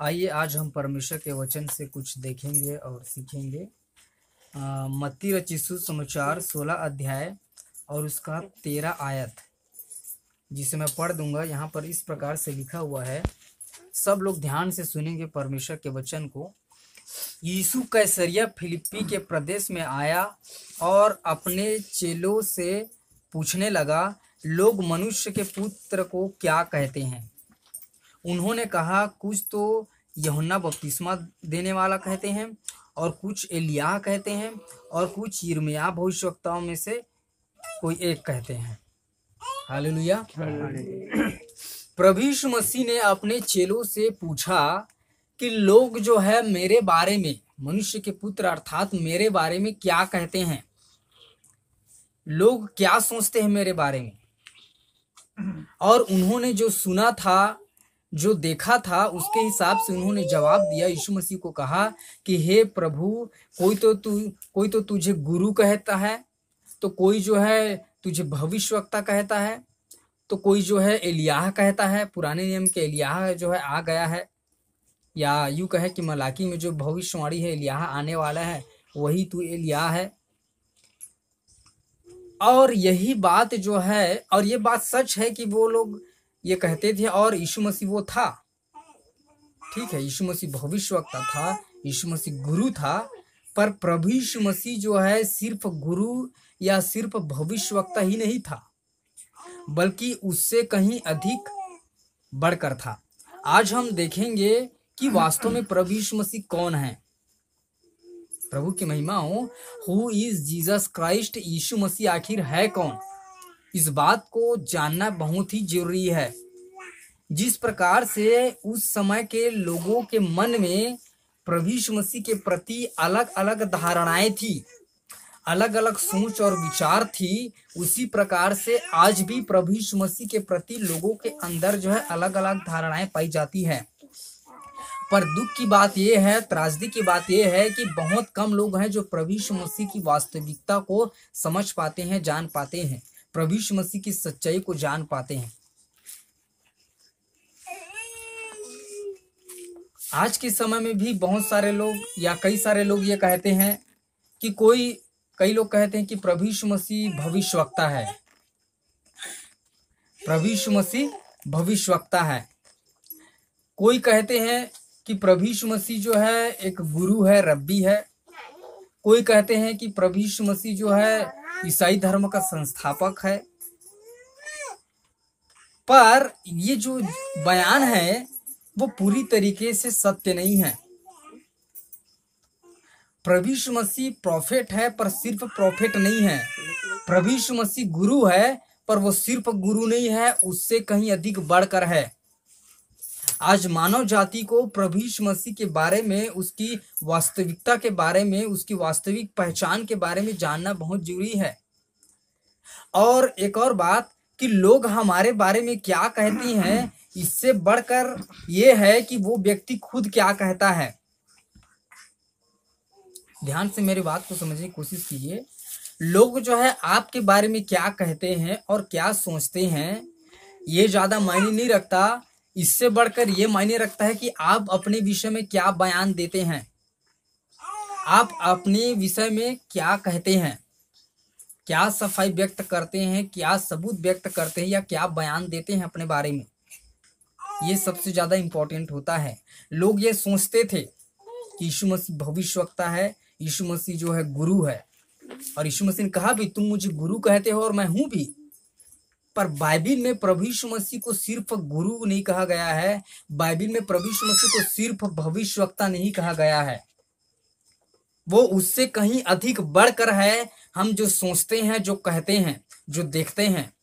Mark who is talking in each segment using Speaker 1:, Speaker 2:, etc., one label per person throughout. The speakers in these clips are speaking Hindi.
Speaker 1: आइए आज हम परमेश्वर के वचन से कुछ देखेंगे और सीखेंगे। मत्ती रचित सुसमाचार 16 अध्याय और उसका 13 आयत, जिसे मैं पढ़ दूंगा। यहाँ पर इस प्रकार से लिखा हुआ है, सब लोग ध्यान से सुनेंगे परमेश्वर के वचन को। यीशु कैसरिया फिलिप्पी के प्रदेश में आया और अपने चेलों से पूछने लगा, लोग मनुष्य के पुत्र को क्या कहते हैं? उन्होंने कहा, कुछ तो यूहन्ना बपतिस्मा देने वाला कहते हैं, और कुछ एलिय्याह कहते हैं, और कुछ यिर्मयाह भविष्यवक्ताओं में से कोई एक कहते हैं। हालेलुया। प्रभु यीशु मसीह ने अपने चेलों से पूछा कि लोग जो है मेरे बारे में, मनुष्य के पुत्र अर्थात मेरे बारे में क्या कहते हैं? लोग क्या सोचते हैं मेरे बारे में? और उन्होंने जो सुना था, जो देखा था, उसके हिसाब से उन्होंने जवाब दिया। यीशु मसीह को कहा कि हे प्रभु, कोई तो तुझे गुरु कहता है, तो कोई जो है तुझे भविष्यवक्ता कहता है, तो कोई जो है एलिय्याह कहता है, पुराने नियम के एलिय्याह जो है आ गया है, या यूं कहे कि मलाकी में जो भविष्यवाणी है एलिय्याह आने वाला है, वही तू एलिय्याह है। और यही बात जो है, और ये बात सच है कि वो लोग ये कहते थे, और यीशु मसीह वो था। ठीक है, यीशु मसीह भविष्यवक्ता था, यीशु मसीह गुरु था, पर प्रभु यीशु मसीह जो है सिर्फ गुरु या सिर्फ भविष्यवक्ता ही नहीं था, बल्कि उससे कहीं अधिक बढ़कर था। आज हम देखेंगे कि वास्तव में प्रभु यीशु मसीह कौन है। प्रभु की महिमा हो। Who is Jesus Christ? यीशु मसीह आखिर है कौन? इस बात को जानना बहुत ही जरूरी है। जिस प्रकार से उस समय के लोगों के मन में प्रभु यीशु मसीह के प्रति अलग अलग धारणाएं थी, अलग अलग सोच और विचार थी, उसी प्रकार से आज भी प्रभु यीशु मसीह के प्रति लोगों के अंदर जो है अलग अलग धारणाएं पाई जाती है। पर दुख की बात यह है, त्रासदी की बात यह है कि बहुत कम लोग हैं जो प्रभु यीशु मसीह की वास्तविकता को समझ पाते हैं, जान पाते हैं, प्रभु यीशु मसीह की सच्चाई को जान पाते हैं। आज के समय में भी बहुत सारे लोग या कई सारे लोग ये कहते हैं कि कई लोग कहते हैं कि प्रभु यीशु मसीह भविष्यवक्ता है, प्रभु यीशु मसीह भविष्यवक्ता है। कोई कहते हैं कि प्रभु यीशु मसीह जो है एक गुरु है, रब्बी है। कोई कहते हैं कि प्रभु यीशु मसीह जो है ईसाई धर्म का संस्थापक है। पर ये जो बयान है वो पूरी तरीके से सत्य नहीं है। प्रभु यीशु मसीह प्रोफेट है, पर सिर्फ प्रोफेट नहीं है। प्रभु यीशु मसीह गुरु है, पर वो सिर्फ गुरु नहीं है, उससे कहीं अधिक बढ़कर है। आज मानव जाति को प्रभु यीशु मसीह के बारे में, उसकी वास्तविकता के बारे में, उसकी वास्तविक पहचान के बारे में जानना बहुत जरूरी है। और एक और बात कि लोग हमारे बारे में क्या कहते हैं, इससे बढ़कर ये है कि वो व्यक्ति खुद क्या कहता है। ध्यान से मेरी बात को समझने की कोशिश कीजिए। लोग जो है आपके बारे में क्या कहते हैं और क्या सोचते हैं, ये ज्यादा मायने नहीं रखता। इससे बढ़कर ये मायने रखता है कि आप अपने विषय में क्या बयान देते हैं, आप अपने विषय में क्या कहते हैं, क्या सफाई व्यक्त करते हैं, क्या सबूत व्यक्त करते हैं, या क्या बयान देते हैं अपने बारे में। ये सबसे ज्यादा इंपॉर्टेंट होता है। लोग ये सोचते थे कि यीशु मसीह भविष्यवक्ता है, यीशु मसीह जो है गुरु है, और यीशु मसीह ने कहा भी, तुम मुझे गुरु कहते हो और मैं हूं भी। पर बाइबिल में प्रभु यीशु मसीह को सिर्फ गुरु नहीं कहा गया है, बाइबिल में प्रभु यीशु मसीह को सिर्फ भविष्यवक्ता नहीं कहा गया है, वो उससे कहीं अधिक बढ़कर है। हम जो सोचते हैं, जो कहते हैं, जो देखते हैं,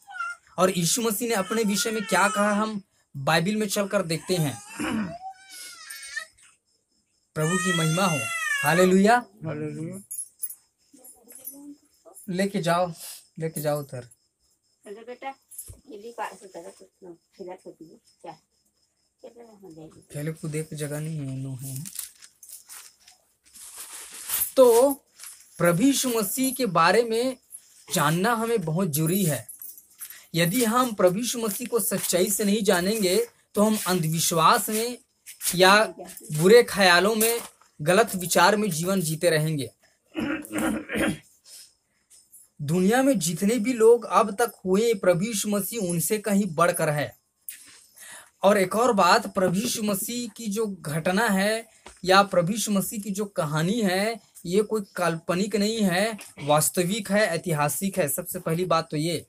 Speaker 1: और यीशु मसीह ने अपने विषय में क्या कहा, हम बाइबिल में चलकर देखते हैं। प्रभु की महिमा हो। हालेलुया। हालेलुया। लेके जाओ उधर। खेले कूदे की जगह नहीं है, नो है। तो प्रभु यीशु मसीह के बारे में जानना हमें बहुत जरूरी है। यदि हम प्रभु यीशु मसीह को सच्चाई से नहीं जानेंगे तो हम अंधविश्वास में या बुरे ख्यालों में, गलत विचार में जीवन जीते रहेंगे। दुनिया में जितने भी लोग अब तक हुए, प्रभु यीशु मसीह उनसे कहीं बढ़कर है। और एक और बात, प्रभु यीशु मसीह की जो घटना है या प्रभु यीशु मसीह की जो कहानी है, ये कोई काल्पनिक नहीं है, वास्तविक है, ऐतिहासिक है। सबसे पहली बात तो ये,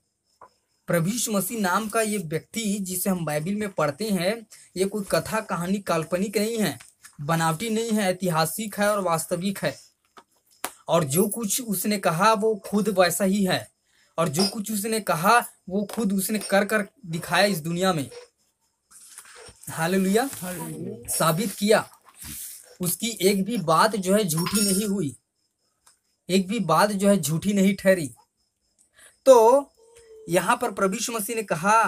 Speaker 1: प्रभु यीशु मसीह नाम का ये व्यक्ति जिसे हम बाइबिल में पढ़ते हैं, ये कोई कथा कहानी काल्पनिक नहीं है, बनावटी नहीं है, ऐतिहासिक है और वास्तविक है। और जो कुछ उसने कहा वो खुद वैसा ही है, और जो कुछ उसने कहा वो खुद उसने कर कर दिखाया इस दुनिया में। हालेलुया, साबित किया। उसकी एक भी बात जो है झूठी नहीं हुई, एक भी बात जो है झूठी नहीं ठहरी। तो यहाँ पर प्रभु यीशु मसीह ने कहा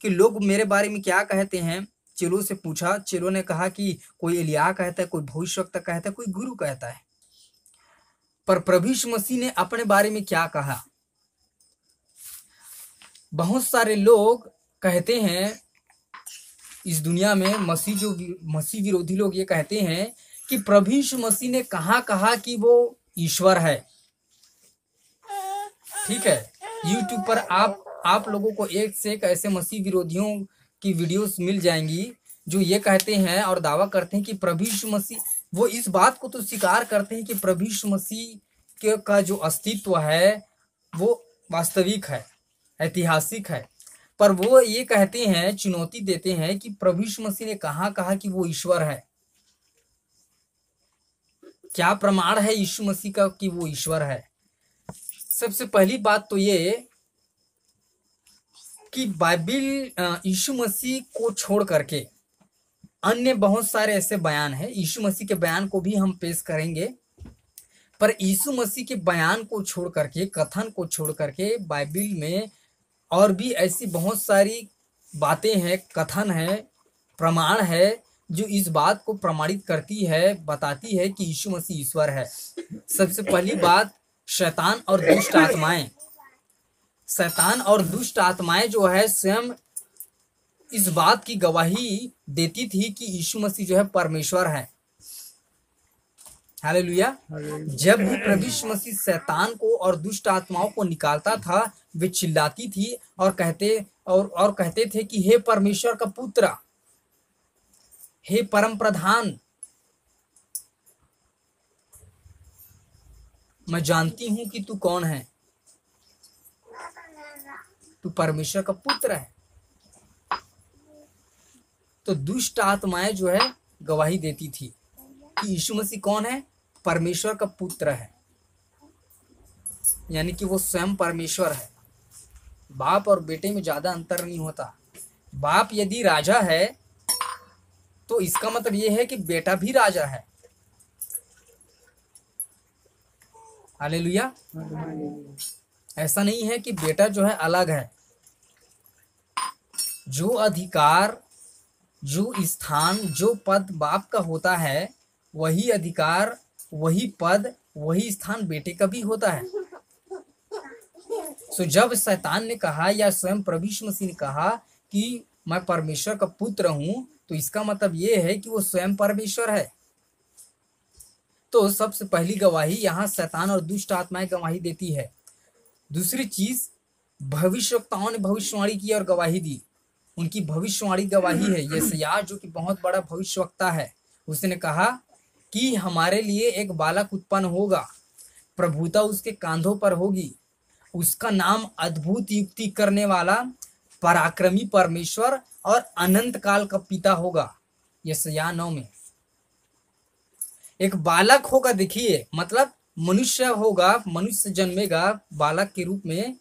Speaker 1: कि लोग मेरे बारे में क्या कहते हैं। चेलों से पूछा, चेलों ने कहा कि कोई एलिय्याह कहता है, कोई भविष्यवक्ता कहता है, कोई गुरु कहता है। पर प्रभु यीशु मसीह ने अपने बारे में क्या कहा? बहुत सारे लोग कहते हैं इस दुनिया में, मसीह विरोधी लोग ये कहते हैं कि प्रभु यीशु मसीह ने कहाँ कहा कि वो ईश्वर है। ठीक है, यूट्यूब पर आप लोगों को एक से एक ऐसे मसीह विरोधियों की वीडियोस मिल जाएंगी जो ये कहते हैं और दावा करते हैं कि प्रभु यीशु मसीह, वो इस बात को तो स्वीकार करते हैं कि प्रभु यीशु मसीह का जो अस्तित्व है वो वास्तविक है, ऐतिहासिक है, पर वो ये कहते हैं, चुनौती देते हैं कि प्रभु यीशु मसीह ने कहाँ कहा कि वो ईश्वर है। क्या प्रमाण है यीशु मसीह का कि वो ईश्वर है? सबसे पहली बात तो ये कि बाइबिल यीशु मसीह को छोड़ करके अन्य बहुत सारे ऐसे बयान हैं। यीशु मसीह के बयान को भी हम पेश करेंगे, पर यीशु मसीह के बयान को छोड़ करके, कथन को छोड़ करके बाइबिल में और भी ऐसी बहुत सारी बातें हैं, कथन है, प्रमाण है जो इस बात को प्रमाणित करती है, बताती है कि यीशु मसीह ईश्वर है। सबसे पहली बात, शैतान और दुष्ट आत्माएं। शैतान और दुष्ट आत्माएं जो है स्वयं इस बात की गवाही देती थी कि यीशु मसीह जो है परमेश्वर है। हालेलुया। जब भी प्रभु यीशु मसीह शैतान को और दुष्ट आत्माओं को निकालता था, वे चिल्लाती थी और कहते थे कि हे परमेश्वर का पुत्र, हे परम प्रधान, मैं जानती हूं कि तू कौन है, तू परमेश्वर का पुत्र है। तो दुष्ट आत्माएं जो है गवाही देती थी कि यीशु मसीह कौन है, परमेश्वर का पुत्र है, यानी कि वो स्वयं परमेश्वर है। बाप और बेटे में ज्यादा अंतर नहीं होता। बाप यदि राजा है तो इसका मतलब ये है कि बेटा भी राजा है। हालेलुया। ऐसा नहीं है कि बेटा जो है अलग है। जो अधिकार, जो स्थान, जो पद बाप का होता है, वही अधिकार, वही पद, वही स्थान बेटे का भी होता है। सो जब शैतान ने कहा या स्वयं प्रभु यीशु मसीह ने कहा कि मैं परमेश्वर का पुत्र हूं, तो इसका मतलब ये है कि वो स्वयं परमेश्वर है। तो सबसे पहली गवाही यहाँ शैतान और दुष्ट आत्माएं गवाही देती है। दूसरी चीज, भविष्यवक्ताओं ने भविष्यवाणी की और गवाही दी। उनकी भविष्यवाणी गवाही है। यशायाह जो कि बहुत बड़ा भविष्यवक्ता है, उसने कहा कि हमारे लिए एक बालक उत्पन्न होगा, प्रभुता उसके कांधों पर होगी, उसका नाम अद्भुत युक्ति करने वाला, पराक्रमी परमेश्वर और अनंत काल का पिता होगा। यशायाह 9 में एक बालक होगा। देखिए, मतलब मनुष्य होगा, मनुष्य जन्मेगा बालक के रूप में,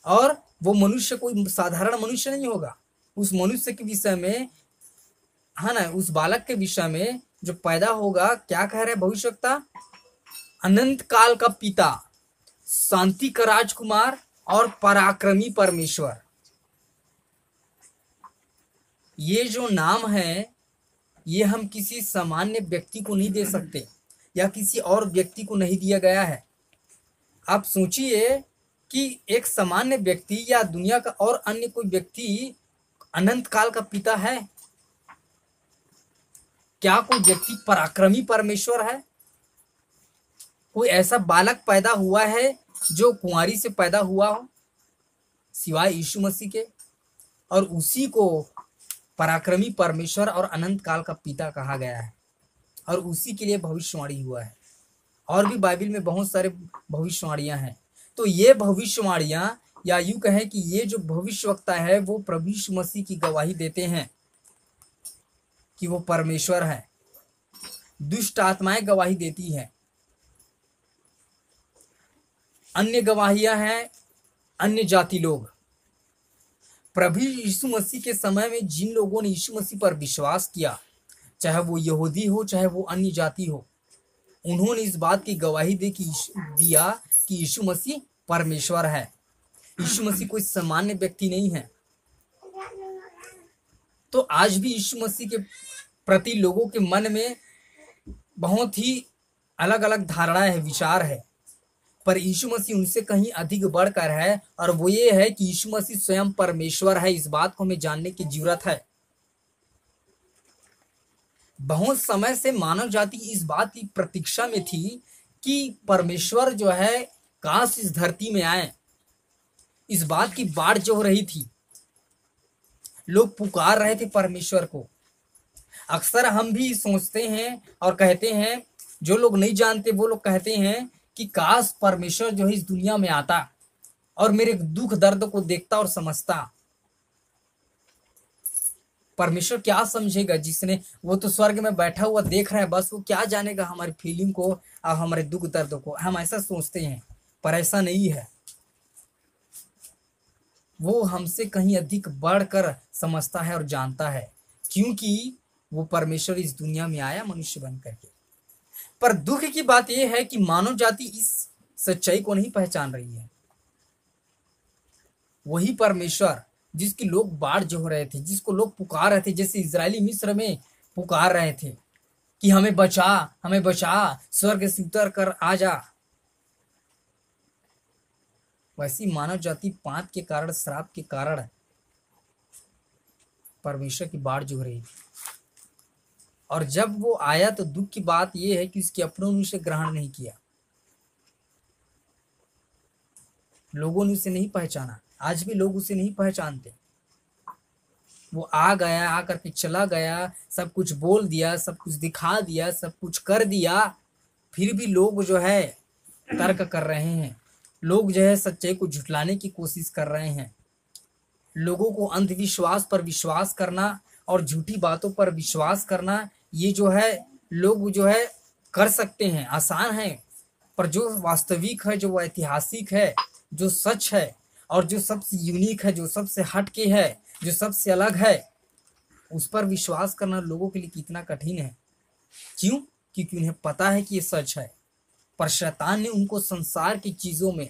Speaker 1: और वो मनुष्य कोई साधारण मनुष्य नहीं होगा। उस मनुष्य के विषय में, है ना, उस बालक के विषय में जो पैदा होगा, क्या कह रहे हैं भविष्यवक्ता? अनंत काल का पिता, शांति का राजकुमार और पराक्रमी परमेश्वर। ये जो नाम है, ये हम किसी सामान्य व्यक्ति को नहीं दे सकते या किसी और व्यक्ति को नहीं दिया गया है। आप सोचिए कि एक सामान्य व्यक्ति या दुनिया का और अन्य कोई व्यक्ति अनंत काल का पिता है? क्या कोई व्यक्ति पराक्रमी परमेश्वर है? कोई ऐसा बालक पैदा हुआ है जो कुंवारी से पैदा हुआ हो सिवाय यीशु मसीह के, और उसी को पराक्रमी परमेश्वर और अनंत काल का पिता कहा गया है, और उसी के लिए भविष्यवाणी हुआ है। और भी बाइबल में बहुत सारे भविष्यवाणियां हैं। तो ये भविष्यवाणियां, या यूं कहें कि ये जो भविष्यवक्ता है वो प्रभु यीशु मसीह की गवाही देते हैं कि वो परमेश्वर है। दुष्ट आत्माएं गवाही देती हैं। अन्य गवाहियां हैं अन्य जाति लोग। प्रभु यीशु मसीह के समय में जिन लोगों ने यीशु मसीह पर विश्वास किया, चाहे वो यहूदी हो चाहे वो अन्य जाति हो, उन्होंने इस बात की गवाही दिया कि यीशु मसीह परमेश्वर है। यीशु मसीह कोई सामान्य व्यक्ति नहीं है। तो आज भी यीशु मसीह के प्रति लोगों के मन में बहुत ही अलग अलग धारणाएं है, विचार है, पर यीशु मसीह उनसे कहीं अधिक बढ़कर है, और वो ये है कि यीशु मसीह स्वयं परमेश्वर है। इस बात को हमें जानने की जरूरत है। बहुत समय से मानव जाति इस बात की प्रतीक्षा में थी कि परमेश्वर जो है काश इस धरती में आए। इस बात की बाट जो हो रही थी, लोग पुकार रहे थे परमेश्वर को। अक्सर हम भी सोचते हैं और कहते हैं, जो लोग नहीं जानते वो लोग कहते हैं कि काश परमेश्वर जो है इस दुनिया में आता और मेरे दुख दर्द को देखता और समझता। परमेश्वर क्या समझेगा जिसने, वो तो स्वर्ग में बैठा हुआ देख रहा है, बस वो क्या जानेगा हमारी फीलिंग को और हमारे दुख दर्द को। हम ऐसा सोचते हैं, पर ऐसा नहीं है। वो हमसे कहीं अधिक बढ़कर समझता है और जानता है, क्योंकि वो परमेश्वर इस दुनिया में आया मनुष्य बन करके। पर दुख की बात यह है कि मानव जाति इस सच्चाई को नहीं पहचान रही है। वही परमेश्वर जिसकी लोग बाढ़ जो हो रहे थे, जिसको लोग पुकार रहे थे, जैसे इजरायली मिस्र में पुकार रहे थे कि हमें बचा, हमें बचा, स्वर्ग से उतर कर आ जा, वैसी मानव जाति पाप के कारण, श्राप के कारण परमेश्वर की बाढ़ जो हो रही थी। और जब वो आया तो दुख की बात यह है कि उसके अपनों ने उसे ग्रहण नहीं किया। लोगों ने उसे नहीं पहचाना। आज भी लोग उसे नहीं पहचानते। वो आ गया, आकर के चला गया, सब कुछ बोल दिया, सब कुछ दिखा दिया, सब कुछ कर दिया, फिर भी लोग जो है तर्क कर रहे हैं। लोग जो है सच्चाई को झुठलाने की कोशिश कर रहे हैं। लोगों को अंधविश्वास पर विश्वास करना और झूठी बातों पर विश्वास करना, ये जो है लोग जो है कर सकते हैं, आसान है, पर जो वास्तविक है, जो ऐतिहासिक है, जो सच है और जो सबसे यूनिक है, जो सबसे हटके है, जो सबसे अलग है, उस पर विश्वास करना लोगों के लिए कितना कठिन है। क्यों? क्योंकि उन्हें पता है कि ये सच है, पर शैतान ने उनको संसार की चीजों में,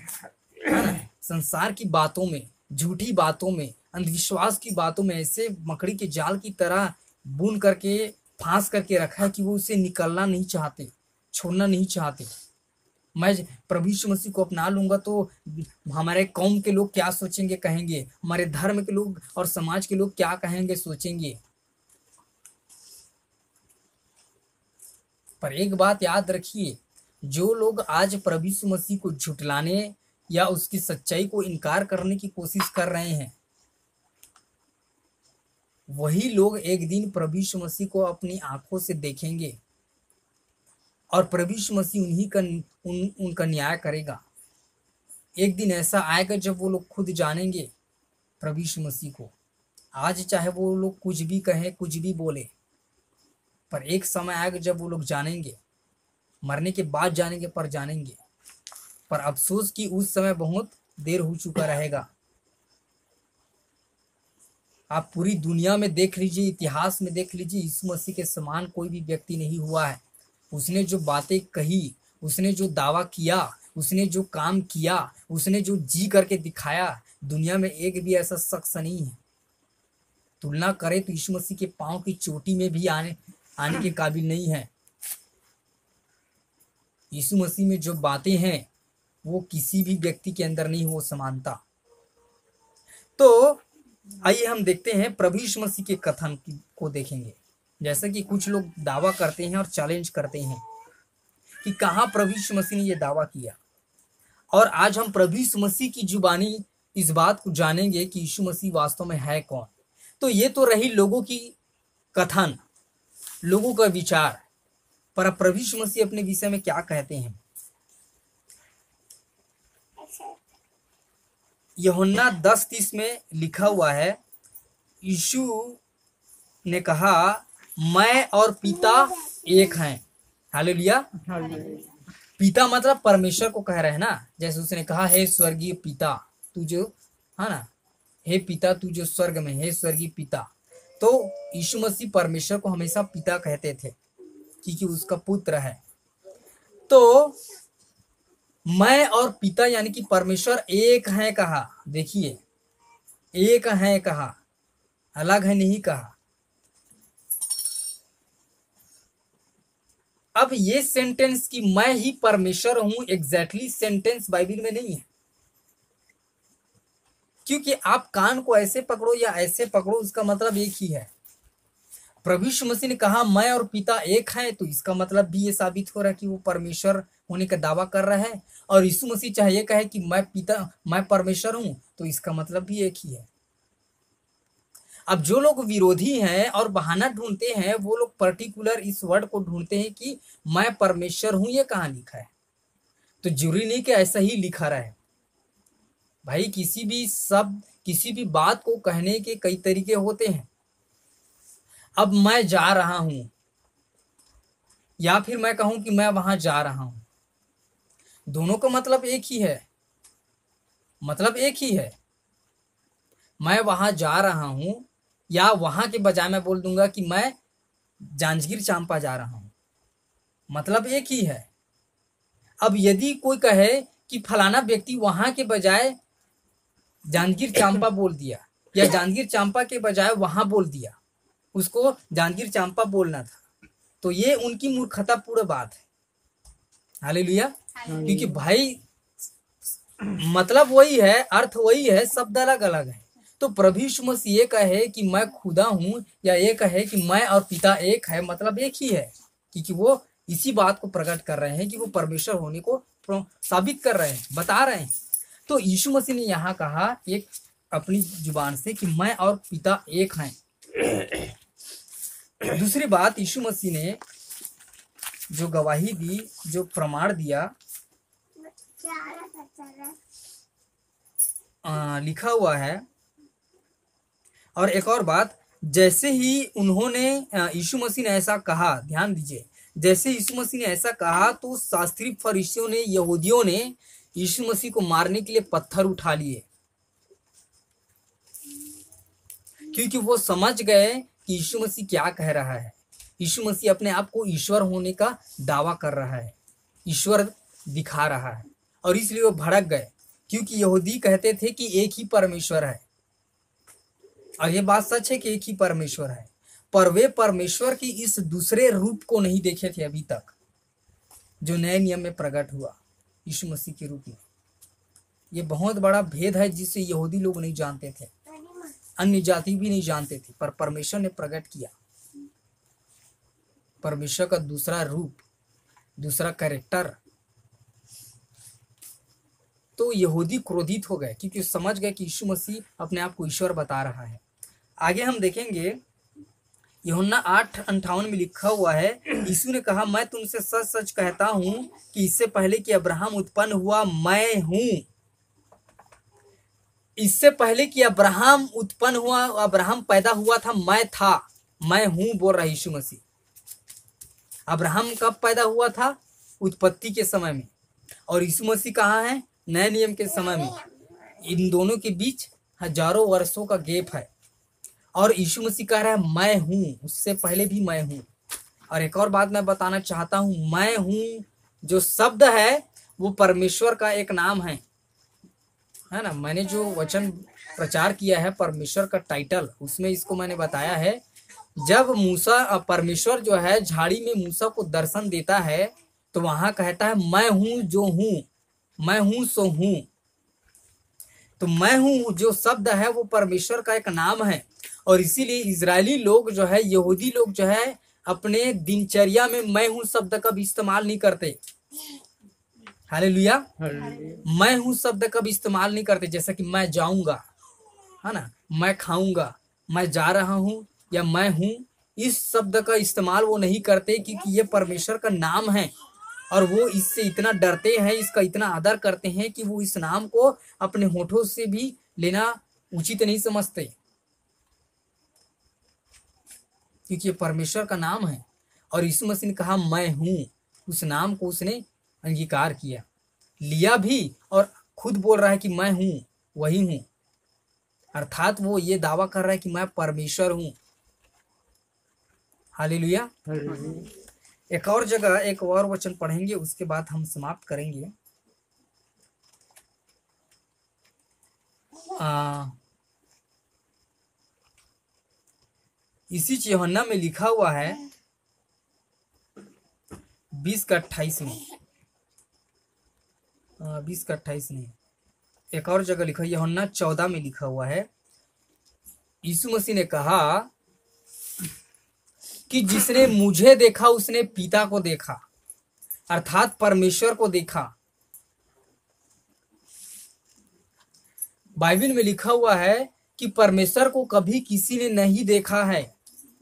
Speaker 1: संसार की बातों में, झूठी बातों में, अंधविश्वास की बातों में ऐसे मकड़ी के जाल की तरह बुन करके, फांस करके रखा है कि वो उसे निकलना नहीं चाहते, छोड़ना नहीं चाहते। मैं प्रभु यीशु मसीह को अपना लूंगा तो हमारे कौम के लोग क्या सोचेंगे, कहेंगे, हमारे धर्म के लोग और समाज के लोग क्या कहेंगे, सोचेंगे। पर एक बात याद रखिए, जो लोग आज प्रभु यीशु मसीह को झुठलाने या उसकी सच्चाई को इनकार करने की कोशिश कर रहे हैं, वही लोग एक दिन प्रभु यीशु मसीह को अपनी आंखों से देखेंगे और प्रभु यीशु मसीह उनका न्याय करेगा। एक दिन ऐसा आएगा जब वो लोग खुद जानेंगे प्रभु यीशु मसीह को। आज चाहे वो लोग कुछ भी कहें, कुछ भी बोले, पर एक समय आएगा जब वो लोग जानेंगे, मरने के बाद जानेंगे, पर जानेंगे। पर अफसोस कि उस समय बहुत देर हो चुका रहेगा। आप पूरी दुनिया में देख लीजिए, इतिहास में देख लीजिए, यीशु मसीह के समान कोई भी व्यक्ति नहीं हुआ है। उसने जो बातें कही, उसने जो दावा किया, उसने जो काम किया, उसने जो जी करके दिखाया, दुनिया में एक भी ऐसा शख्स नहीं है। तुलना करें तो यीशु मसीह के पांव की चोटी में भी आने के काबिल नहीं है। यीशु मसीह में जो बातें हैं वो किसी भी व्यक्ति के अंदर नहीं हो समानता। तो आइए हम देखते हैं प्रभु यीशु मसीह के कथन को देखेंगे। जैसे कि कुछ लोग दावा करते हैं और चैलेंज करते हैं कि कहाँ प्रभु यीशु मसीह ने ये दावा किया। और आज हम प्रभु यीशु मसीह की जुबानी इस बात को जानेंगे कि यीशु मसीह वास्तव में है कौन। तो ये तो रही लोगों की कथन, लोगों का विचार, पर अब प्रभु यीशु मसीह अपने विषय में क्या कहते हैं। यूहन्ना 10:30 में लिखा हुआ है, यीशु ने कहा मैं और पिता एक हैं। हालेलुया। पिता मतलब परमेश्वर को कह रहे हैं ना, जैसे उसने कहा हे स्वर्गीय पिता तू जो है ना, हे पिता तू जो स्वर्ग में, हे स्वर्गीय पिता। तो यीशु मसीह परमेश्वर को हमेशा पिता कहते थे क्योंकि उसका पुत्र है। तो मैं और पिता यानी कि परमेश्वर एक हैं कहा, देखिए एक हैं कहा, अलग है नहीं कहा। अब ये सेंटेंस कि मैं ही परमेश्वर हूं एग्जैक्टली सेंटेंस बाइबल में नहीं है, क्योंकि आप कान को ऐसे पकड़ो या ऐसे पकड़ो उसका मतलब एक ही है। प्रभु यीशु मसीह ने कहा मैं और पिता एक हैं, तो इसका मतलब भी ये साबित हो रहा है कि वो परमेश्वर होने का दावा कर रहा है। और यीशु मसीह चाहे ये कहे कि मैं परमेश्वर हूं, तो इसका मतलब भी एक ही है। अब जो लोग विरोधी हैं और बहाना ढूंढते हैं, वो लोग पर्टिकुलर इस वर्ड को ढूंढते हैं कि मैं परमेश्वर हूं, ये कहाँ लिखा है। तो जरूरी नहीं कि ऐसा ही लिखा रहे भाई। किसी भी शब्द, किसी भी बात को कहने के कई तरीके होते हैं। अब मैं जा रहा हूं या फिर मैं कहूं कि मैं वहां जा रहा हूं, दोनों का मतलब एक ही है, मतलब एक ही है। मैं वहां जा रहा हूं या वहां के बजाय मैं बोल दूंगा कि मैं जांजगीर चांपा जा रहा हूं, मतलब एक ही है। अब यदि कोई कहे कि फलाना व्यक्ति वहां के बजाय जांजगीर चांपा बोल दिया या जांजगीर चांपा के बजाय वहां बोल दिया, उसको जांजगीर चांपा बोलना था, तो ये उनकी मूर्खतापूर्ण बात है। हालेलुया। क्योंकि भाई मतलब वही है, अर्थ वही है, शब्द अलग अलग है। तो प्रभु यीशु मसीह ये कहे कि मैं खुदा हूं या ये कहे कि मैं और पिता एक है, मतलब एक ही है, क्योंकि वो इसी बात को प्रकट कर रहे हैं कि वो परमेश्वर होने को साबित कर रहे हैं, बता रहे हैं। तो यीशु मसीह ने यहाँ कहा एक अपनी जुबान से कि मैं और पिता एक हैं। दूसरी बात, यीशु मसीह ने जो गवाही दी, जो प्रमाण दिया, लिखा हुआ है। और एक और बात, जैसे ही उन्होंने यीशु मसीह ने ऐसा कहा, ध्यान दीजिए, जैसे यीशु मसीह ने ऐसा कहा तो शास्त्री फरीसियों ने, यहूदियों ने यीशु मसीह को मारने के लिए पत्थर उठा लिए, क्योंकि वो समझ गए कि यीशु मसीह क्या कह रहा है। यीशु मसीह अपने आप को ईश्वर होने का दावा कर रहा है, ईश्वर दिखा रहा है, और इसलिए वो भड़क गए, क्योंकि यहूदी कहते थे कि एक ही परमेश्वर है। और ये बात सच है कि एक ही परमेश्वर है, पर वे परमेश्वर की इस दूसरे रूप को नहीं देखे थे अभी तक, जो नए नियम में प्रकट हुआ यीशु मसीह के रूप में। ये बहुत बड़ा भेद है जिसे यहूदी लोग नहीं जानते थे, अन्य जाति भी नहीं जानते थे, पर परमेश्वर ने प्रकट किया। परमेश्वर का दूसरा रूप, दूसरा कैरेक्टर। तो यहूदी क्रोधित हो गए क्योंकि समझ गए कि यीशु मसीह अपने आप को ईश्वर बता रहा है। आगे हम देखेंगे, यूहन्ना 8:58 में लिखा हुआ है, यीशु ने कहा मैं तुमसे सच सच कहता हूं कि इससे पहले कि अब्राहम उत्पन्न हुआ मैं हूं। इससे पहले कि अब्राहम उत्पन्न हुआ, अब्राहम पैदा हुआ था, मैं था, मैं हूं बोल रहा यीशु मसीह। अब्राहम कब पैदा हुआ था? उत्पत्ति के समय में। और यीशु मसीह कहाँ है? नए नियम के समय में। इन दोनों के बीच हजारों वर्षों का गैप है। और यीशु मसीह कह रहा है मैं हूं, उससे पहले भी मैं हूं। और एक और बात मैं बताना चाहता हूं, मैं हूं जो शब्द है वो परमेश्वर का एक नाम है ना। मैंने जो वचन प्रचार किया है परमेश्वर का टाइटल, उसमें इसको मैंने बताया है। जब मूसा, परमेश्वर जो है झाड़ी में मूसा को दर्शन देता है तो वहां कहता है मैं हूं जो हूं, मैं हूं सो हूं। तो मैं हूं जो शब्द है वो परमेश्वर का एक नाम है। और इसीलिए इजरायली लोग जो है, यहूदी लोग जो है, अपने दिनचर्या में मैं हूं शब्द का भी इस्तेमाल नहीं करते। हालेलुया। मैं हूं शब्द का भी इस्तेमाल नहीं करते। जैसा कि मैं जाऊंगा, है ना, मैं खाऊंगा, मैं जा रहा हूं, या मैं हूं, इस शब्द का इस्तेमाल वो नहीं करते, क्योंकि ये परमेश्वर का नाम है। और वो इससे इतना डरते हैं, इसका इतना आदर करते हैं कि वो इस नाम को अपने होठों से भी लेना उचित नहीं समझते, क्योंकि ये परमेश्वर का नाम है। और यीशु मसीह ने कहा मैं हूं, उस नाम को उसने अंगीकार किया, लिया भी, और खुद बोल रहा है कि मैं हूं, वही हूं। अर्थात वो ये दावा कर रहा है कि मैं परमेश्वर हूं। हालेलुया। एक और जगह एक और वचन पढ़ेंगे, उसके बाद हम समाप्त करेंगे। इसी यूहन्ना में लिखा हुआ है 20 का 28 में, 20 का 28 में। एक और जगह लिखा है यूहन्ना 14 में लिखा हुआ है, यीशु मसीह ने कहा कि जिसने मुझे देखा उसने पिता को देखा, अर्थात परमेश्वर को देखा। बाइबल में लिखा हुआ है कि परमेश्वर को कभी किसी ने नहीं देखा है।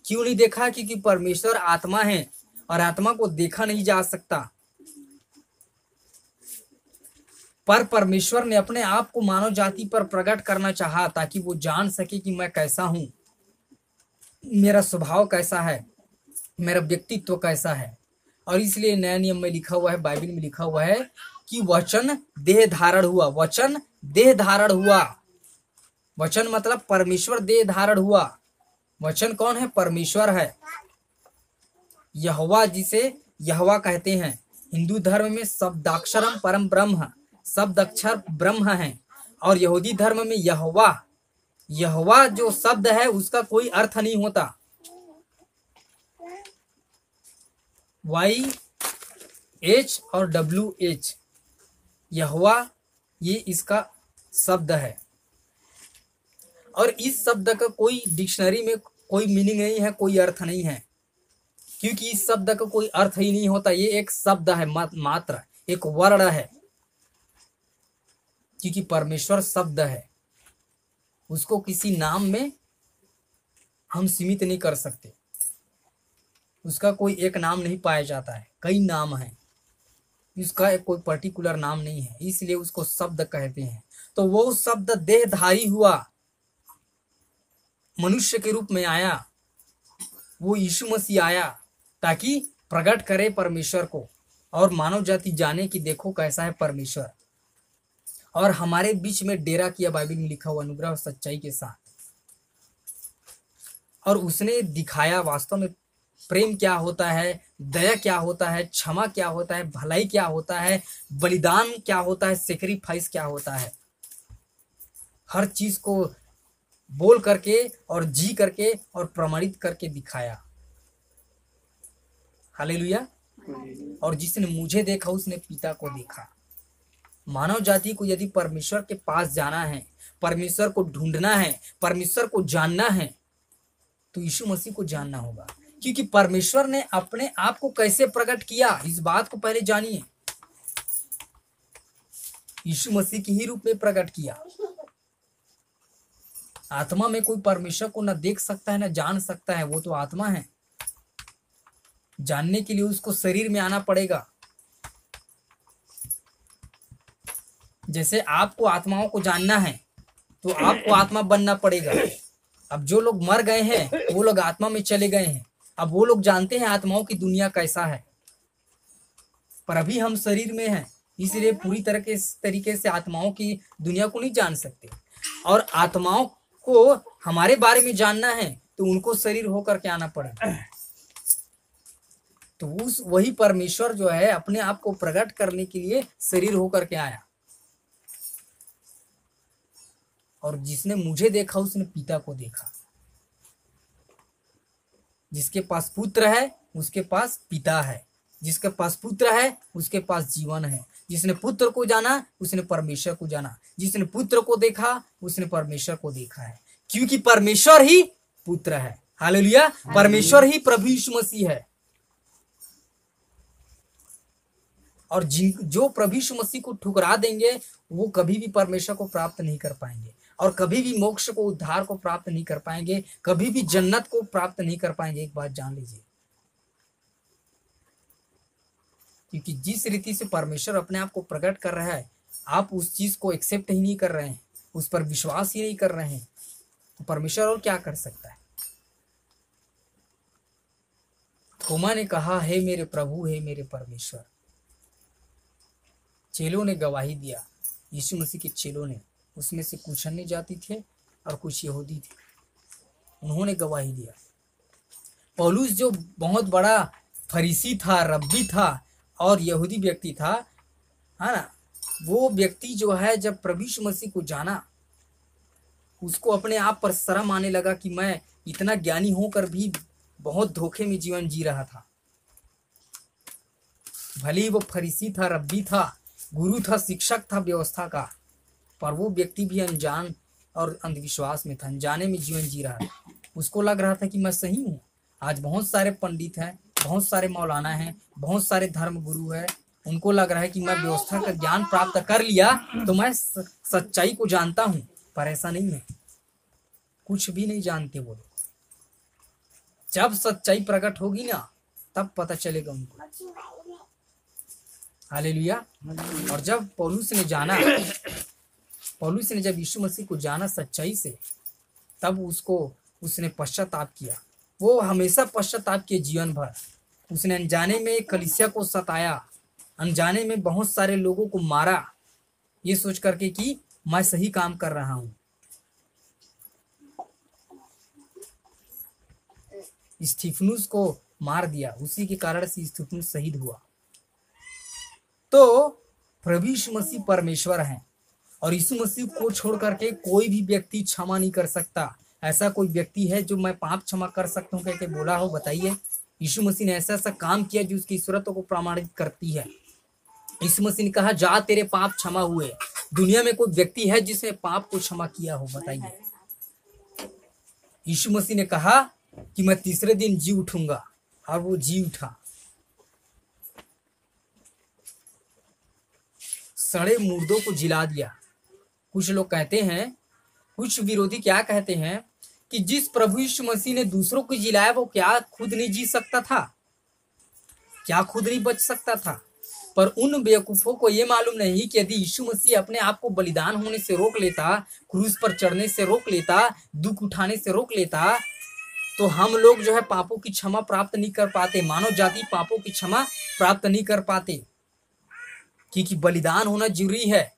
Speaker 1: क्यों नहीं देखा? क्योंकि परमेश्वर आत्मा है और आत्मा को देखा नहीं जा सकता। पर परमेश्वर ने अपने आप को मानव जाति पर प्रकट करना चाहा, ताकि वो जान सके कि मैं कैसा हूं, मेरा स्वभाव कैसा है, मेरा व्यक्तित्व कैसा है। और इसलिए नया नियम में लिखा हुआ है, बाइबल में लिखा हुआ है कि वचन देह धारण हुआ। वचन देह धारण हुआ। वचन मतलब परमेश्वर देह धारण हुआ। वचन कौन है? परमेश्वर है, यहोवा, जिसे यहोवा कहते हैं। हिंदू धर्म में शब्दाक्षरम परम ब्रह्म, शब्द अक्षर ब्रह्म है। और यहूदी धर्म में यहोवा, यहोवा जो शब्द है उसका कोई अर्थ नहीं होता। YH और WH, यहोवा, ये इसका शब्द है। और इस शब्द का कोई डिक्शनरी में कोई मीनिंग नहीं है, कोई अर्थ नहीं है, क्योंकि इस शब्द का कोई अर्थ ही नहीं होता। ये एक शब्द है, मात्र एक वर्ड है। क्योंकि परमेश्वर शब्द है, उसको किसी नाम में हम सीमित नहीं कर सकते। उसका कोई एक नाम नहीं पाया जाता है, कई नाम है, इसका एक कोई पर्टिकुलर नाम नहीं है, इसलिए उसको शब्द कहते हैं। तो वो शब्द देहधारी हुआ, मनुष्य के रूप में आया। वो यीशु मसीह आया ताकि प्रकट करे परमेश्वर को, और मानव जाति जाने कि देखो कैसा है परमेश्वर। और हमारे बीच में डेरा किया, बाइबल में लिखा हुआ, अनुग्रह और सच्चाई के साथ। और उसने दिखाया वास्तव में प्रेम क्या होता है, दया क्या होता है, क्षमा क्या होता है, भलाई क्या होता है, बलिदान क्या होता है, सेक्रीफाइस क्या होता है। हर चीज को बोल करके और जी करके और प्रमाणित करके दिखाया। हालेलुया। और जिसने मुझे देखा उसने पिता को देखा। मानव जाति को यदि परमेश्वर के पास जाना है, परमेश्वर को ढूंढना है, परमेश्वर को जानना है, तो यीशु मसीह को जानना होगा। क्योंकि परमेश्वर ने अपने आप को कैसे प्रकट किया, इस बात को पहले जानिए। यीशु मसीह के ही रूप में प्रकट किया। आत्मा में कोई परमेश्वर को न देख सकता है, न जान सकता है, वो तो आत्मा है। जानने के लिए उसको शरीर में आना पड़ेगा। जैसे आपको आत्माओं को जानना है तो आपको आत्मा बनना पड़ेगा। अब जो लोग मर गए हैं वो लोग आत्मा में चले गए हैं, अब वो लोग जानते हैं आत्माओं की दुनिया कैसा है। पर अभी हम शरीर में हैं, इसलिए पूरी तरीके से आत्माओं की दुनिया को नहीं जान सकते। और आत्माओं को हमारे बारे में जानना है तो उनको शरीर होकर के आना पड़ेगा। तो वही परमेश्वर जो है अपने आप को प्रकट करने के लिए शरीर होकर के आया। और जिसने मुझे देखा उसने पिता को देखा। जिसके पास पुत्र है उसके पास पिता है, जिसके पास पुत्र है उसके पास जीवन है। जिसने पुत्र को जाना उसने परमेश्वर को जाना, जिसने पुत्र को देखा उसने परमेश्वर को देखा है, क्योंकि परमेश्वर ही पुत्र है। हालेलुया। परमेश्वर ही प्रभु यीशु मसीह है। और जो प्रभु यीशु मसीह को ठुकरा देंगे वो कभी भी परमेश्वर को प्राप्त नहीं कर पाएंगे, और कभी भी मोक्ष को, उद्धार को प्राप्त नहीं कर पाएंगे, कभी भी जन्नत को प्राप्त नहीं कर पाएंगे। एक बात जान लीजिए, क्योंकि जिस रीति से परमेश्वर अपने आप को प्रकट कर रहा है, आप उस चीज को एक्सेप्ट ही नहीं कर रहे हैं, उस पर विश्वास ही नहीं कर रहे हैं, तो परमेश्वर और क्या कर सकता है। थोमा ने कहा, हे मेरे प्रभु, हे मेरे परमेश्वर। चेलों ने गवाही दिया, यीशु मसीह के चेलों ने, उसमें से कुछ अन्य जाति थे और कुछ यहूदी थे, उन्होंने गवाही दिया। पौलुस जो बहुत बड़ा फरीसी था, रब्बी था और यहूदी व्यक्ति था, है ना, वो व्यक्ति जो है जब प्रभु यीशु मसीह को जाना, उसको अपने आप पर शर्म आने लगा कि मैं इतना ज्ञानी होकर भी बहुत धोखे में जीवन जी रहा था। भले ही वो फरीसी था, रब्बी था, गुरु था, शिक्षक था व्यवस्था का, पर वो व्यक्ति भी अनजान और अंधविश्वास में था, अनजाने में जीवन जी रहा था। उसको लग रहा था कि मैं सही हूँ। आज बहुत सारे पंडित हैं, बहुत सारे मौलाना हैं, बहुत सारे धर्म गुरु हैं, उनको लग रहा है कि मैं व्यवस्था का ज्ञान प्राप्त कर लिया तो मैं सच्चाई को जानता हूँ, पर ऐसा नहीं है। कुछ भी नहीं जानते वो लोग। जब सच्चाई प्रकट होगी ना, तब पता चलेगा उनको। हालेलुया। और जब पौलुस ने जाना, पौलुस ने जब यीशु मसीह को जाना सच्चाई से, तब उसने पश्चाताप किया। वो हमेशा पश्चाताप किए जीवन भर। उसने अनजाने में कलीसिया को सताया, अनजाने में बहुत सारे लोगों को मारा, ये सोच करके कि मैं सही काम कर रहा हूं। स्तिफनुस को मार दिया, उसी के कारण से स्तिफनुस शहीद हुआ। तो प्रभु यीशु मसीह परमेश्वर हैं, और यीशु मसीह को छोड़ करके कोई भी व्यक्ति क्षमा नहीं कर सकता। ऐसा कोई व्यक्ति है जो मैं पाप क्षमा कर सकता हूँ कहकर बोला हो? बताइए। यीशु मसीह ने ऐसा ऐसा काम किया जो उसकी ईश्वरत्व को प्रमाणित करती है। यीशु मसीह ने कहा, जा तेरे पाप क्षमा हुए। दुनिया में कोई व्यक्ति है जिसने पाप को क्षमा किया हो? बताइए। यीशु मसीह ने कहा कि मैं तीसरे दिन जी उठूंगा, और वो जी उठा। सड़े मुर्दों को जिला दिया। कुछ लोग कहते हैं, कुछ विरोधी क्या कहते हैं कि जिस प्रभु यीशु मसीह ने दूसरों को जिलाया वो क्या खुद नहीं जी सकता था? क्या खुद नहीं बच सकता था? पर उन बेवकूफों को ये मालूम नहीं कि यदि यीशु मसीह अपने आप को बलिदान होने से रोक लेता, क्रूस पर चढ़ने से रोक लेता, दुख उठाने से रोक लेता, तो हम लोग जो है पापों की क्षमा प्राप्त नहीं कर पाते। मानव जाति पापों की क्षमा प्राप्त नहीं कर पाते, क्योंकि बलिदान होना जरूरी है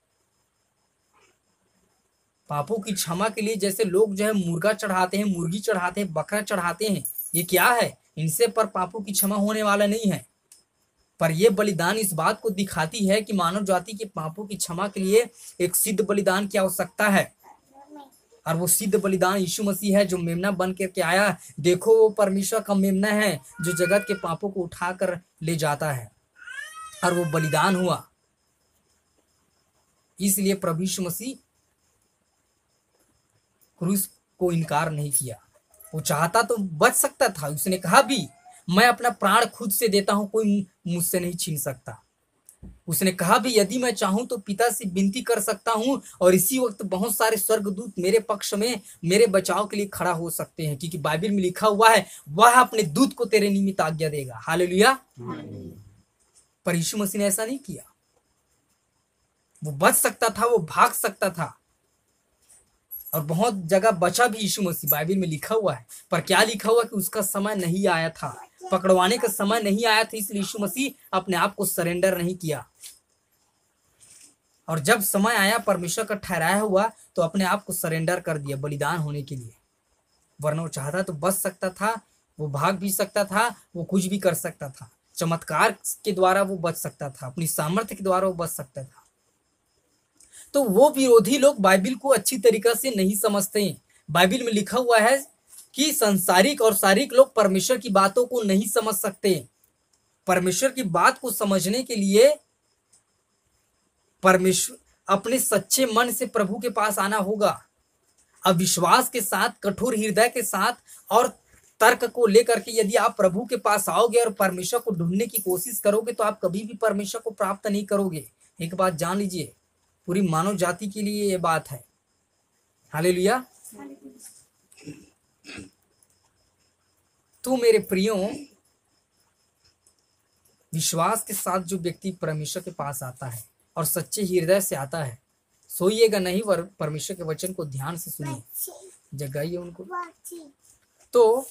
Speaker 1: पापों की क्षमा के लिए। जैसे लोग जो है मुर्गा चढ़ाते हैं, मुर्गी चढ़ाते हैं, बकरा चढ़ाते हैं, ये क्या है? इनसे पर पापों की क्षमा होने वाला नहीं है। पर यह बलिदान इस बात को दिखाती है कि मानव जाति के पापों की क्षमा के लिए एक सिद्ध बलिदान की आवश्यकता है, और वो सिद्ध बलिदान यीशु मसीह है, जो मेमना बन के आया। देखो, वो परमेश्वर का मेमना है जो जगत के पापों को उठाकर ले जाता है, और वो बलिदान हुआ। इसलिए प्रभु यीशु मसीह क्रूस को इनकार नहीं किया। वो चाहता तो बच सकता था। उसने कहा भी, मैं अपना प्राण खुद से देता हूं, कोई मुझसे नहीं छीन सकता। उसने कहा भी, यदि मैं चाहूं तो पिता से विनती कर सकता हूं, और इसी वक्त बहुत सारे स्वर्गदूत मेरे पक्ष में, मेरे बचाव के लिए खड़ा हो सकते हैं, क्योंकि बाइबल में लिखा हुआ है, वह अपने दूत को तेरे निमित्त आज्ञा देगा। हालेलुया। पर यीशु मसीह ने ऐसा नहीं किया। वो बच सकता था, वो भाग सकता था, और बहुत जगह बचा भी यीशु मसीह, बाइबल में लिखा हुआ है। पर क्या लिखा हुआ कि उसका समय नहीं आया था, पकड़वाने का समय नहीं आया था, इसलिए यीशु मसीह अपने आप को सरेंडर नहीं किया। और जब समय आया परमेश्वर का ठहराया हुआ, तो अपने आप को सरेंडर कर दिया बलिदान होने के लिए। वरना वो चाहता तो बच सकता था, वो भाग भी सकता था, वो कुछ भी कर सकता था। चमत्कार के द्वारा वो बच सकता था, अपनी सामर्थ्य के द्वारा वो बच सकता था। तो वो विरोधी लोग बाइबल को अच्छी तरीका से नहीं समझते हैं। बाइबल में लिखा हुआ है कि संसारिक और शारीरिक लोग परमेश्वर की बातों को नहीं समझ सकते। परमेश्वर की बात को समझने के लिए परमेश्वर अपने सच्चे मन से प्रभु के पास आना होगा। अविश्वास के साथ, कठोर हृदय के साथ और तर्क को लेकर के यदि आप प्रभु के पास आओगे और परमेश्वर को ढूंढने की कोशिश करोगे तो आप कभी भी परमेश्वर को प्राप्त नहीं करोगे। एक बात जान लीजिए, पूरी मानव जाति के लिए ये बात है। हालेलुया। तो मेरे प्रियो, विश्वास के साथ जो व्यक्ति परमेश्वर के पास आता है और सच्चे हृदय से आता है, सोइएगा नहीं, परमेश्वर के वचन को ध्यान से सुनिए, जगाइए उनको, तो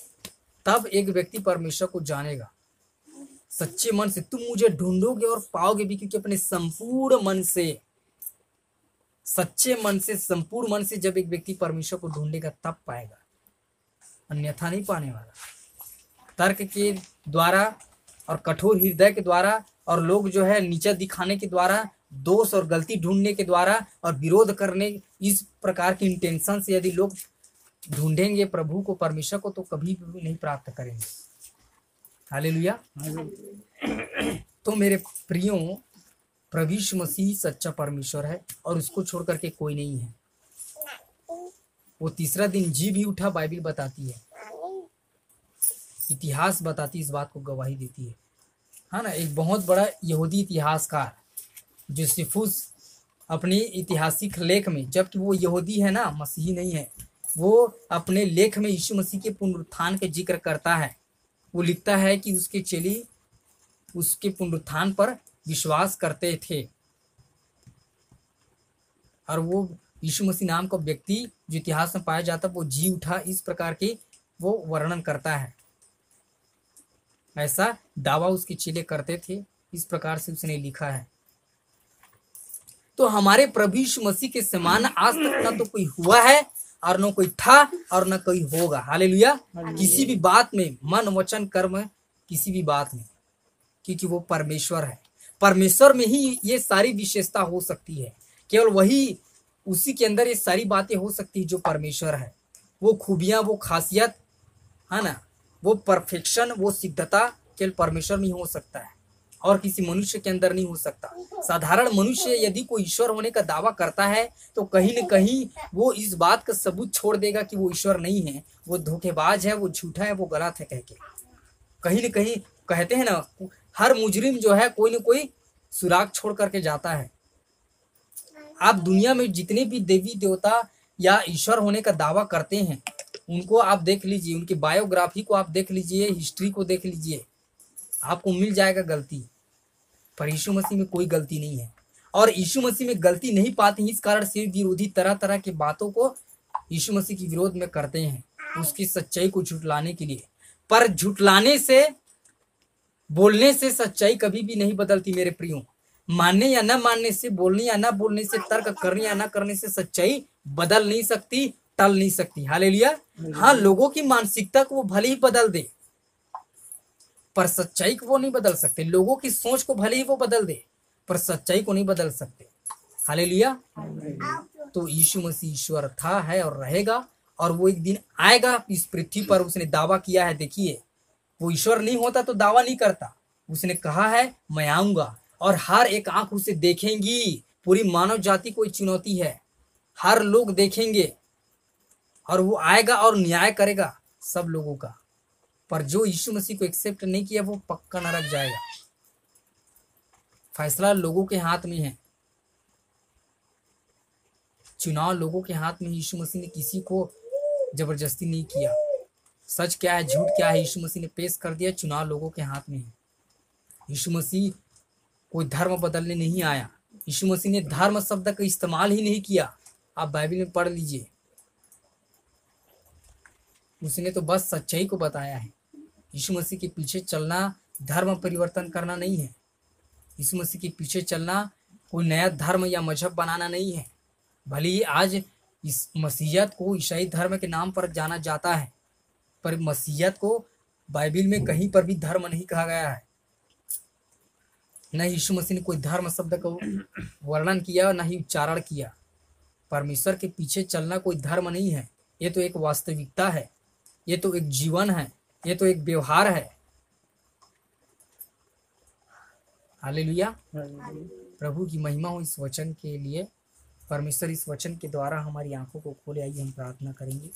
Speaker 1: तब एक व्यक्ति परमेश्वर को जानेगा सच्चे मन से। तुम मुझे ढूंढोगे और पाओगे भी, क्योंकि अपने संपूर्ण मन से, सच्चे मन से, संपूर्ण मन से जब एक व्यक्ति परमेश्वर को ढूंढेगा तब पाएगा, अन्यथा नहीं पाने वाला। तर्क के द्वारा और कठोर हृदय के द्वारा और लोग जो है नीचा दिखाने के द्वारा, दोष और गलती ढूंढने के द्वारा और विरोध करने, इस प्रकार की इंटेंशन से यदि लोग ढूंढेंगे प्रभु को, परमेश्वर को, तो कभी भी नहीं प्राप्त करेंगे। हालेलुया। तो मेरे प्रियो, प्रभु यीशु मसीह सच्चा परमेश्वर है और उसको छोड़ करके कोई नहीं है। वो तीसरा दिन जी भी उठा, बाइबल बताती है, इतिहास बताती, इस बात को गवाही देती है ना। एक बहुत बड़ा यहूदी इतिहासकार जोसेफुस अपनी ऐतिहासिक लेख में, जबकि वो यहूदी है ना, मसीही नहीं है, वो अपने लेख में यीशु मसीह के पुनरुत्थान के जिक्र करता है। वो लिखता है कि उसके चेले उसके पुनरुत्थान पर विश्वास करते थे और वो यीशु मसीह नाम का व्यक्ति जो इतिहास में पाया जाता, वो जी उठा, इस प्रकार के वो वर्णन करता है। ऐसा दावा उसके चेले करते थे, इस प्रकार से उसने लिखा है। तो हमारे प्रभु यीशु मसीह के समान आज तक ना तो कोई हुआ है और न कोई था और न कोई होगा। हालेलुया। किसी भी बात में, मन वचन कर्म, किसी भी बात में, क्योंकि वो परमेश्वर है। परमेश्वर में ही ये सारी विशेषता हो सकती है, केवल वही, उसी के अंदर ये सारी बातें हो सकती है जो परमेश्वर है। वो खूबियां, वो खासियत है ना, वो परफेक्शन, वो सिद्धता केवल परमेश्वर में ही हो सकता है और किसी मनुष्य के अंदर नहीं हो सकता। साधारण मनुष्य यदि कोई ईश्वर होने का दावा करता है तो कहीं न कहीं वो इस बात का सबूत छोड़ देगा कि वो ईश्वर नहीं है, वो धोखेबाज है, वो झूठा है, वो गलत है, कह के कहीं न कहीं कहते हैं ना, हर मुजरिम जो है कोई न कोई सुराग छोड़ करके जाता है। आप दुनिया में जितने भी देवी देवता या ईश्वर होने का दावा करते हैं, उनको आप देख लीजिए, उनकी बायोग्राफी को आप देख लीजिए, हिस्ट्री को देख लीजिए, आपको मिल जाएगा गलती। पर यीशु मसीह में कोई गलती नहीं है और यीशु मसीह में गलती नहीं पाते हैं, इस कारण से विरोधी तरह तरह की बातों को यीशु मसीह के विरोध में करते हैं, उसकी सच्चाई को झुटलाने के लिए। पर झुटलाने से, बोलने से सच्चाई कभी भी नहीं बदलती मेरे प्रियो। मानने या न मानने से, बोलने या न बोलने से, तर्क करने या न करने से सच्चाई बदल नहीं सकती, टल नहीं सकती। हालेलुया। हाँ, लोगों की मानसिकता को वो भले ही बदल दे पर सच्चाई को वो नहीं बदल सकते। लोगों की सोच को भले ही वो बदल दे पर सच्चाई को नहीं बदल सकते। हालेलुया। तो यीशु मसीह ईश्वर था, है और रहेगा और वो एक दिन आएगा इस पृथ्वी पर। उसने दावा किया है, देखिए, वो ईश्वर नहीं होता तो दावा नहीं करता। उसने कहा है मैं आऊंगा और हर एक आंख उसे देखेंगी। पूरी मानव जाति को चुनौती है, हर लोग देखेंगे और वो आएगा और न्याय करेगा सब लोगों का। पर जो यीशु मसीह को एक्सेप्ट नहीं किया वो पक्का नरक जाएगा। फैसला लोगों के हाथ में है, चुनाव लोगों के हाथ में। यीशु मसीह ने किसी को जबरदस्ती नहीं किया। सच क्या है, झूठ क्या है, यीशु मसीह ने पेश कर दिया। चुनाव लोगों के हाथ में है। यीशु मसीह कोई धर्म बदलने नहीं आया। यीशु मसीह ने धर्म शब्द का इस्तेमाल ही नहीं किया। आप बाइबल में पढ़ लीजिए, उसने तो बस सच्चाई को बताया है। यीशु मसीह के पीछे चलना धर्म परिवर्तन करना नहीं है। यीशु मसीह के पीछे चलना कोई नया धर्म या मजहब बनाना नहीं है। भले ही आज इस मसीहत को ईसाई धर्म के नाम पर जाना जाता है, पर मसीहत को बाइबल में कहीं पर भी धर्म नहीं कहा गया है। न यीशु मसीह ने कोई धर्म शब्द का वर्णन किया, न ही उच्चारण किया। परमेश्वर के पीछे चलना कोई धर्म नहीं है, ये तो एक वास्तविकता है, ये तो एक जीवन है, ये तो एक व्यवहार है। हालेलुया। प्रभु की महिमा हो इस वचन के लिए। परमेश्वर इस वचन के द्वारा हमारी आंखों को खोले। आइए हम प्रार्थना करेंगे।